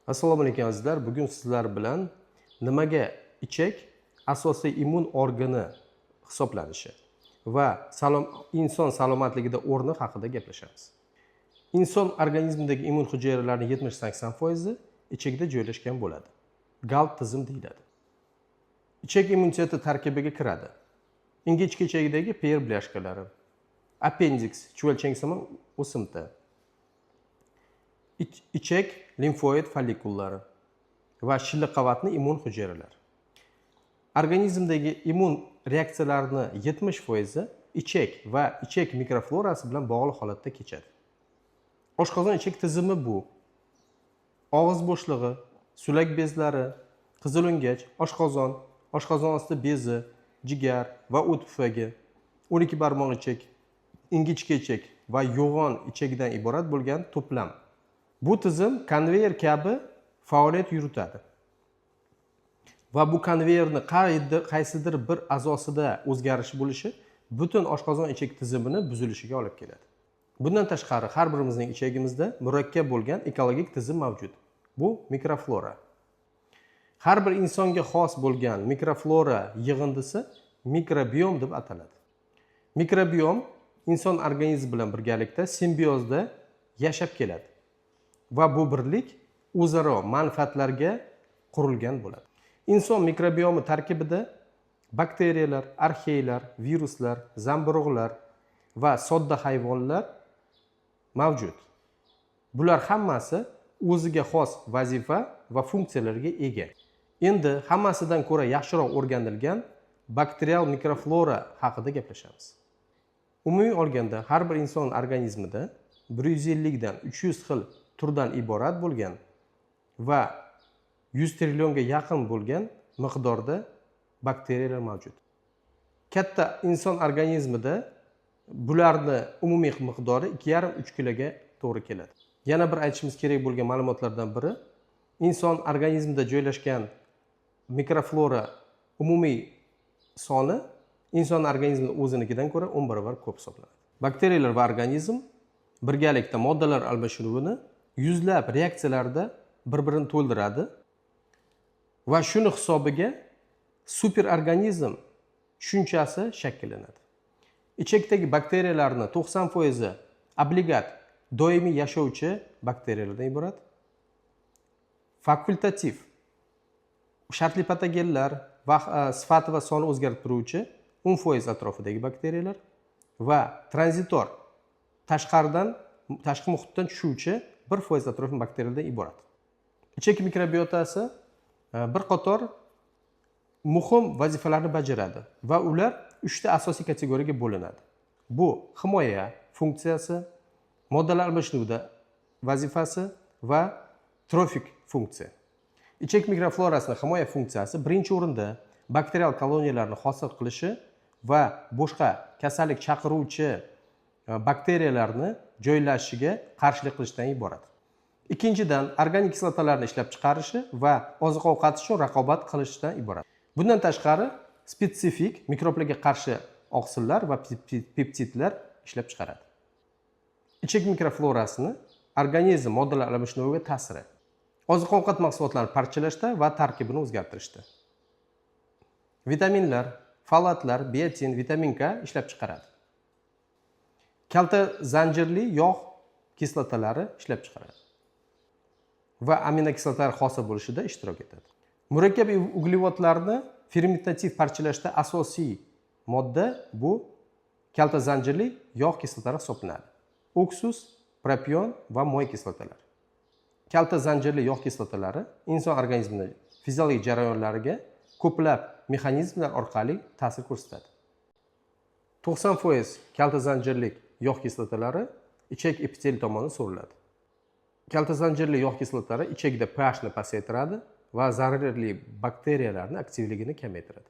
Assalomu alaykum azizlar. Bugun sizlar bilan nimaga ichak asosiy immun organi hisoblanishi va inson salomatligida o'rni haqida gaplashamiz. Inson organizmidagi immun hujayralarining 70-80% ichakda joylashgan bo'ladi. Galt tizim deyiladi. Ichak immuniteti tarkibiga kiradi. Ingichka ichagidagi per blyashkalari, appendix, chuvalchangsimon o'simta, ichak limfoid follikullari va shilliq qavatli immun hujayralari. Organizmdagi immun reaksiyalarning 70% ichak va ichak mikroflorasi bilan bog'liq holatda kechadi. Oshqozon ichak tizimi bu og'iz bo'shlig'i, sulak bezlari, qizilo'ngach, oshqozon osti bezi, jigar va o't pufagi, 12 barmoq ichak, ingichka ichak va yo'g'on ichakdan iborat bo'lgan to'plam. Bu tizim konveyer kabi faoliyat yuritadi. Va bu konveyerni qaysidir bir a'zosida o'zgarish bo'lishi butun oshqozon ichak tizimini buzilishiga olib keladi. Bundan tashqari har birimizning ichagimizda murakkab bo'lgan ekologik tizim mavjud. Bu mikroflora. Har bir insonga xos bo'lgan mikroflora yig'indisi mikrobiom deb ataladi. Mikrobiom inson organizmi bilan birgalikda simbiozda yashab keladi. Va bu birlik o'zaro manfaatlarga qurilgan bo'ladi. Inson mikrobiomi tarkibida bakteriyalar, arxeylar, viruslar, zamburug'lar va sodda hayvonlar mavjud. Bular hammasi o'ziga xos vazifa va funksiyalarga ega. Endi hammasidan ko'ra yaxshiroq o'rganilgan bakterial mikroflora haqida gaplashamiz. Umumiy olganda har bir inson organizmida 150 dan 300 xil turdan iborat bo'lgan va 100 trillionga yaqin bo'lgan miqdorda bakteriyalar mavjud. Katta inson organizmida bularni umumiy miqdori 2,5-3 kiloga to'g'ri keladi. Yana bir aytishimiz kerak bo'lgan ma'lumotlardan biri, inson organizmida joylashgan mikroflora umumiy soni inson organizmining o'zinikidan ko'ra 10 barobar ko'p hisoblanadi. Bakteriyalar va organizm birgalikda moddalar almashinuvini yuzlab reaksiyalarda bir-birini to'ldiradi va shuni hisobiga superorganizm tushunchasi shakllanadi. Ichakdagi bakteriyalarning 90% obligat doimiy yashovchi bakteriyalardan iborat. Fakultativ shartli patogenlar va sifati va soni o'zgarib turuvchi 10% atrofidagi bakteriyalar va tranzitor tashqi muhitdan tushuvchi 1% atrofidagi bakteriyalardan iborat. Ichak mikrobiotasi bir qator muhim vazifalarni bajaradi va ular 3 ta asosiy kategoriyaga bo'linadi. Bu himoya funksiyasi, moddalar almashinuvida vazifasi va trofik funksiya. Ichak mikroflorasining himoya funksiyasi birinchi o'rinda bakterial koloniyalarni hosil qilishi va boshqa kasallik chaqiruvchi bakteriyalarni joylashishiga qarshilik qilishdan iborat. Ikkinchidan, organik kislotalarni ishlab chiqarishi va oziq-ovqat uchun raqobat qilishdan iborat. Bundan tashqari, spetsifik mikroblarga qarshi oqsillar va peptidlar ishlab chiqaradi. Ichak mikroflorasini organizm moddalar almashinuviga ta'siri. Oziq-ovqat mahsulotlarini parchalashda va tarkibini o'zgartirishda. Vitaminlar, folatlar, biotin, vitamin K ishlab chiqaradi. Kalta zanjirli yog' kislotalari ishlab chiqaradi va aminokislotalar hosil bo'lishida ishtirok etadi. Murakkab uglevodlarni fermentativ parchalashda asosiy modda bu kalta zanjirli yog' kislotalari hisoblanadi. Oksus, propion va moy kislotalar. Kalta zanjirli yog' kislotalari inson organizmining fiziologik jarayonlariga ko'plab mexanizmlar orqali ta'sir ko'rsatadi. 90% kalta zanjirli yog' kislotalari ichak epiteli tomonidan so'riladi. Kalta zanjirli yog' kislotalari ichakda pH ni pasaytiradi va zararli bakteriyalarning aktivligini kamaytiradi.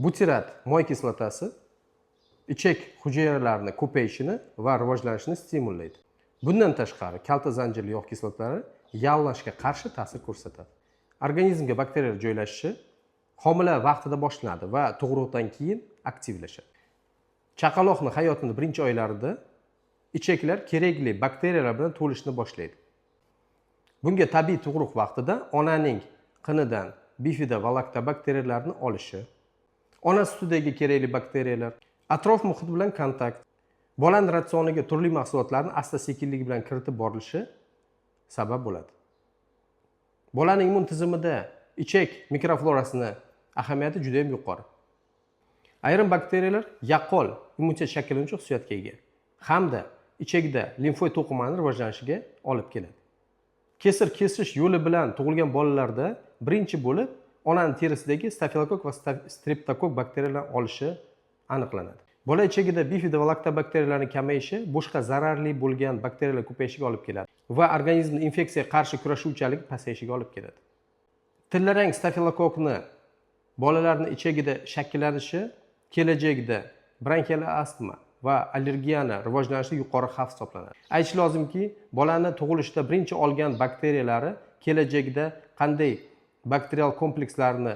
Butyrat moy kislotasi ichak hujayralarining ko'payishini va rivojlanishini stimullaydi. Bundan tashqari, kalta zanjirli yog' kislotalari yallanishga qarshi ta'sir ko'rsatadi. Organizmga bakteriyalar joylashishi homila vaqtida boshlanadi va tug'ruqdan keyin aktivlashadi. Chaqaloqning hayotining birinchi oylarida ichaklar kerakli bakteriyalar bilan to'lishni boshlaydi. Bunga tabiiy tug'ruq vaqtida onaning qinidan bifida va laktobakteriyalarni olishi, ona sutidagi kerakli bakteriyalar, atrof muhit bilan kontakt, bolaning ratsioniga turli mahsulotlarni asta-sekinlik bilan kiritib borilishi sabab bo'ladi. Bolaning immun tizimida ichak mikroflorasini ahamiyati juda ham yuqori. Ayrim bakteriyalar yaqqol immunitet shakllanuvchi xususiyatga ega hamda ichakda limfoid to'qimaning rivojlanishiga olib keladi. Kesir kesish yo'li bilan tug'ilgan bolalarda birinchi bo'lib onaning terisidagi stafilokok va streptokok bakteriyalar olishi aniqlanadi. Bola ichagida bifida va laktobakteriyalarning kamayishi boshqa zararli bo'lgan bakteriyalar ko'payishiga olib keladi va organizmning infeksiyaga qarshi kurashuvchanligi pasayishiga olib keladi. Tillarang stafilokokni bolalarning ichagida shakllanishi kelajakda bronxial astma va allergiyani rivojlanishiga yuqori xavf hisoblanadi. Aytish lozimki, bolani tug'ilishda birinchi olgan bakteriyalari kelajakda qanday bakterial komplekslarni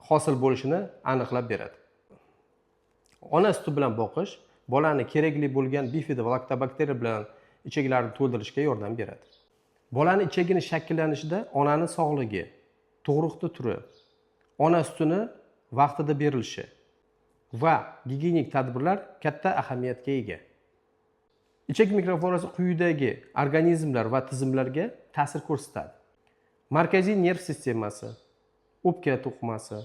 hosil bo'lishini aniqlab beradi. Ona suti bilan boqish bolani kerakli bo'lgan bifida va laktobakteriya bilan ichaklarini to'ldirishga yordam beradi. Bolani ichagining shakllanishida onaning sog'ligi, tug'ruqni turi, ona sutini vaqtida berilishi va gigiyenik tadbirlar katta ahamiyatga ega. Ichak mikroflorasi quyidagi organizmlar va tizimlarga ta'sir ko'rsatadi. Markaziy nerv sistemasi, o'pka to'qimasi,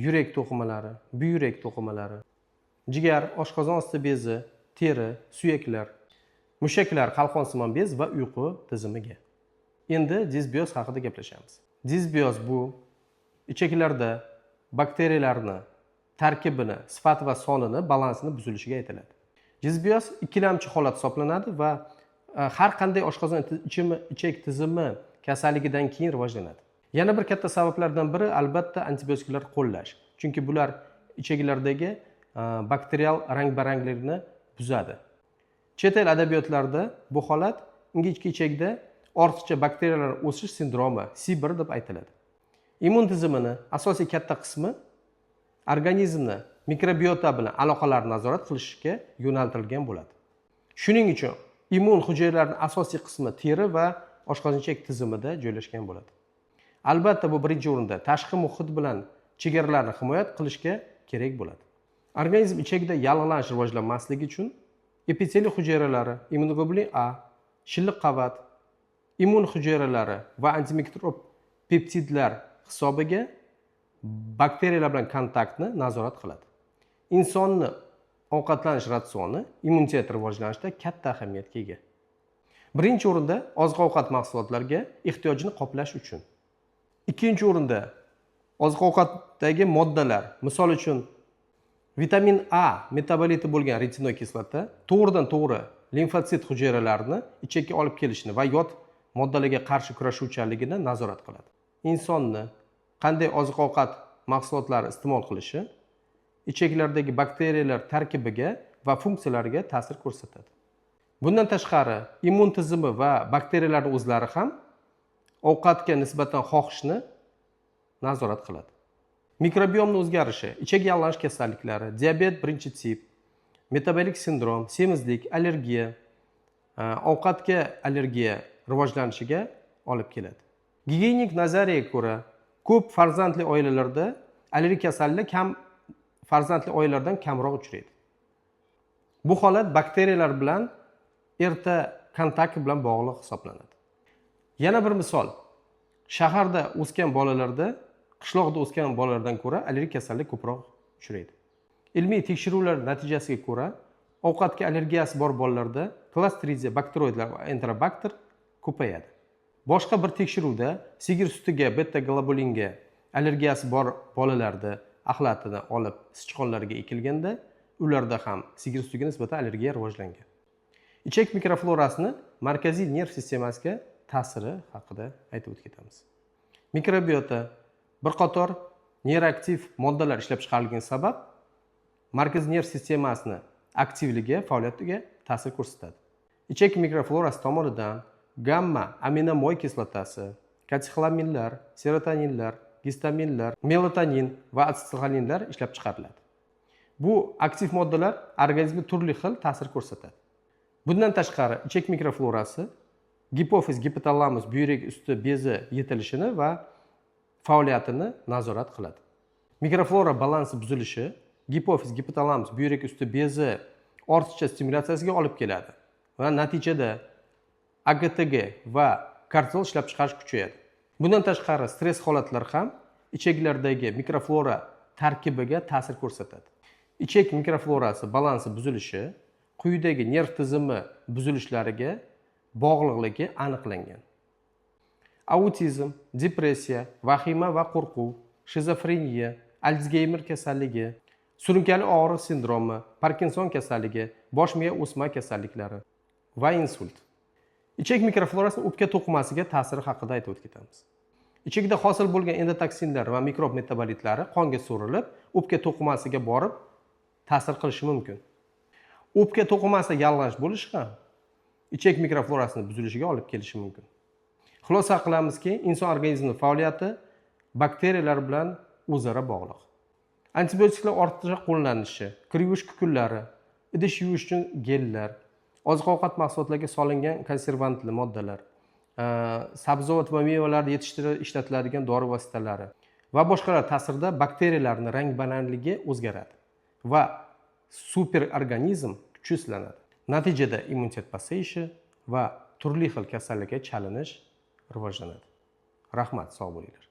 yurak to'qimalari, buyrak to'qimalari, jigar, oshqozon osti bezi, teri, suyaklar, mushaklar, qalqonsimon bez va uyqu tizimiga. Endi disbioz haqida gaplashamiz. Disbioz bu ichaklarda bakteriyalarni tarkibini, sifat va sonini, balansini buzilishiga aytiladi. Disbioz ikkilamchi holat hisoblanadi va har qanday oshqozon ichak tizimi kasalligidan keyin rivojlanadi. Yana bir katta sabablardan biri albatta antibiotiklar qo'llash. Chunki bular ichaklardagi bakterial rang-baranglikni buzadi. Chet el adabiyotlarida bu holat ingichka ichakda ortiqcha bakteriyalar o'sish sindromi (SIBR) deb aytiladi. Immun tizimining asosiy katta qismi organizmni mikrobiota bilan aloqalarni nazorat qilishga yo'naltirilgan bo'ladi. Shuning uchun immun hujayralarining asosiy qismi teri va oshqozon-ichak tizimida joylashgan bo'ladi. Albatta bu birinchi o'rinda tashqi muhit bilan chegaralarni himoya qilishga kerak bo'ladi. Organizm ichagida yallig'lanish rivojlanmasligi uchun epiteliy hujayralari, immunoglobulin A, shilliq qavat, immun hujayralari va antimikrob peptidlar hisobiga bakteriyalar bilan kontaktni nazorat qiladi. Insonni ovqatlanish ratsioni immunitet rivojlanishida katta ahamiyatga ega. Birinchi o'rinda oziq-ovqat mahsulotlariga ehtiyojini qoplash uchun. Ikkinchi o'rinda oziq-ovqatdagi moddalar, misol uchun vitamin A metaboliti bo'lgan retinoy kislota to'g'ridan-to'g'ri limfotsit hujayralarini ichakka olib kelishini va yot moddalarga qarshi kurashuvchanligini nazorat qiladi. Insonni qanday oziq-ovqat mahsulotlari iste'mol qilishi ichaklardagi bakteriyalar tarkibiga va funksiyalariga ta'sir ko'rsatadi. Bundan tashqari, immun tizimi va bakteriyalarning o'zlari ham ovqatga nisbatan xohishni nazorat qiladi. Mikrobiomning o'zgarishi, ichak yallig'lanish kasalliklari, diabet birinchi tip, metabolik sindrom, semizlik, allergiya, ovqatga allergiya rivojlanishiga olib keladi. Gigiyenik nazariyaga ko'ra, ko'p farzandli oilalarda allergik kasallik kam farzandli oilalardan kamroq uchraydi. Bu holat bakteriyalar bilan erta kontakt bilan bog'liq hisoblanadi. Yana bir misol, shaharda o'sgan bolalarda qishloqda o'sgan bolalardan ko'ra allergik kasallik ko'proq uchraydi. Ilmiy tekshiruvlar natijasiga ko'ra, ovqatga allergiyasi bor bolalarda Clostridia, bakteroidlar va enterobakter ko'payadi. Boshqa bir tekshiruvda sigir sutiga, beta-globulinga allergiyasi bor bolalarda axlatini olib sichqonlarga ekilganda, ularda ham sigir sutiga nisbatan allergiya rivojlangan. Ichak mikroflorasini markaziy nerv sistemasiga ta'siri haqida aytib o'tamiz. Mikrobiota bir qator neyroaktiv moddalar ishlab chiqarilgani sabab markaziy nerv sistemasining aktivligi, faoliyatiga ta'sir ko'rsatadi. Ichak mikroflorasi tomonidan gamma aminomoy kislotasi, katexolaminlar, serotoninlar, gistaminlar, melatonin va atsetoxolinlar ishlab chiqariladi. Bu aktiv moddalar organizmga turli xil ta'sir ko'rsatadi. Bundan tashqari, ichak mikroflorasi gipofiz gipotalamus buyrak usti bezi yetilishini va faoliyatini nazorat qiladi. Mikroflora balansi buzilishi gipofiz gipotalamus buyrak usti bezi ortiqcha stimulyatsiyasiga olib keladi va natijada AGTG va kortizol ishlab chiqarish kuchayadi. Bundan tashqari stress holatlar ham ichaklardagi mikroflora tarkibiga ta'sir ko'rsatadi. Ichak mikroflorasi balansi buzilishi quyidagi nerv tizimi buzilishlariga bog'liqligi aniqlangan. Autizm, depressiya, vahima va qo'rquv, shizofreniya, Alsgeymer kasalligi, surunkali og'riq sindromi, Parkinson kasalligi, bosh miya o'sma kasalliklari va insult. Ichak mikroflorasi o'pka to'qimasiga ta'siri haqida aytib o'tamiz. Ichakda hosil bo'lgan endotoksinlar va mikrob metabolitlari qonga so'rilib, o'pka to'qimasiga borib ta'sir qilishi mumkin. O'pka to'qimasida yallig'lanish bo'lishi ham ichak mikroflorasini buzilishiga olib kelishi mumkin. Xulosa qilamizki, inson organizmi faoliyati bakteriyalar bilan o'zaro bog'liq. Antibiotiklar ortiqcha qo'llanishi, kir yuvish kukunlari, idish yuvish uchun gellar, oziq-ovqat mahsulotlariga solingan konservantli moddalar, sabzavot va mevalarni yetishtirishda ishlatiladigan dori vositalari va boshqalar ta'sirida bakteriyalarning rang balandligi o'zgaradi va superorganizm kuchsizlanadi. Natijada immunitet pasayishi va turli xil kasallikka chalinish rivojlanadi. Rahmat, sog' bo'linglar.